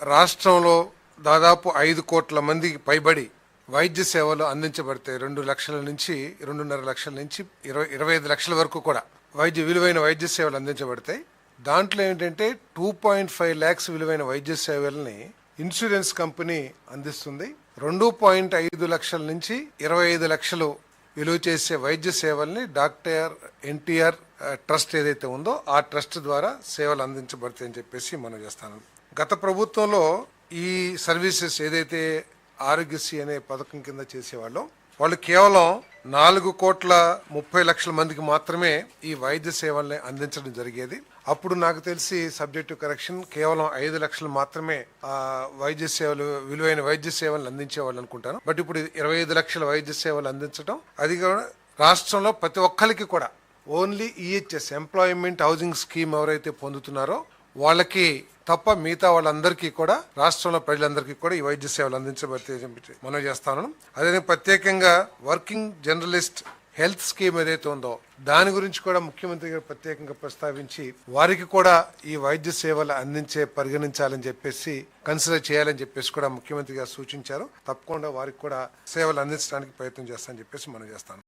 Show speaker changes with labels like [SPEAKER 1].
[SPEAKER 1] రాష్ట్రంలో దాదాపు 5 కోట్ల మందికి పైబడి వైద్య సేవలు అందించబడతాయి. 2 లక్షల నుంచి 2.5 లక్షల నుంచి 25 లక్షల వరకు కూడా విలువైన వైద్య సేవలు అందించబడతాయి. దాంట్లో ఏంటంటే 2.5 lakhs విలువైన వైద్య సేవల్ని ఇన్సూరెన్స్ కంపెనీ అందిస్తుంది. 2.5 లక్షల నుంచి 25 లక్షలు విలువ చేసే వైద్య సేవల్ని డాక్టర్ ఎన్టీఆర్ ట్రస్ట్ ఏదైతే ఉందో ఆ ట్రస్ట్ ద్వారా సేవలు అందించబడతాయని చెప్పేసి మనం చేస్తాను. గత ప్రభుత్వంలో ఈ సర్వీసెస్ ఏదైతే ఆరోగ్యశ్రీ అనే పథకం కింద చేసేవాళ్ళో వాళ్ళు కేవలం 4.30 కోట్ల మందికి మాత్రమే ఈ వైద్య సేవల్ని అందించడం జరిగేది. అప్పుడు నాకు తెలిసి సబ్జెక్టివ్ కరెక్షన్ కేవలం 5 లక్షలు మాత్రమే వైద్య సేవలు విలువైన వైద్య సేవలు అందించేవాళ్ళు అనుకుంటాను. బట్ ఇప్పుడు 25 లక్షల వైద్య సేవలు అందించడం, అది కూడా రాష్ట్రంలో ప్రతి ఒక్కరికి కూడా only EHS employment housing scheme ఎవరైతే పొందుతున్నారో వాళ్ళకి తప్ప మిగతా వాళ్ళందరికీ కూడా రాష్ట్రంలో ప్రజలందరికీ కూడా ఈ వైద్య సేవలు అందించబడితే మనం చేస్తాను. అదే ప్రత్యేకంగా వర్కింగ్ జర్నలిస్ట్ హెల్త్ స్కీమ్ ఏదైతే ఉందో దాని గురించి కూడా ముఖ్యమంత్రి గారు ప్రత్యేకంగా ప్రస్తావించి వారికి కూడా ఈ వైద్య సేవలు పరిగణించాలని చెప్పేసి కన్సిడర్ చేయాలని చెప్పేసి కూడా ముఖ్యమంత్రి గారు సూచించారు. తప్పకుండా వారికి కూడా సేవలు అందించడానికి ప్రయత్నం చేస్తానని చెప్పేసి మనం చేస్తాను.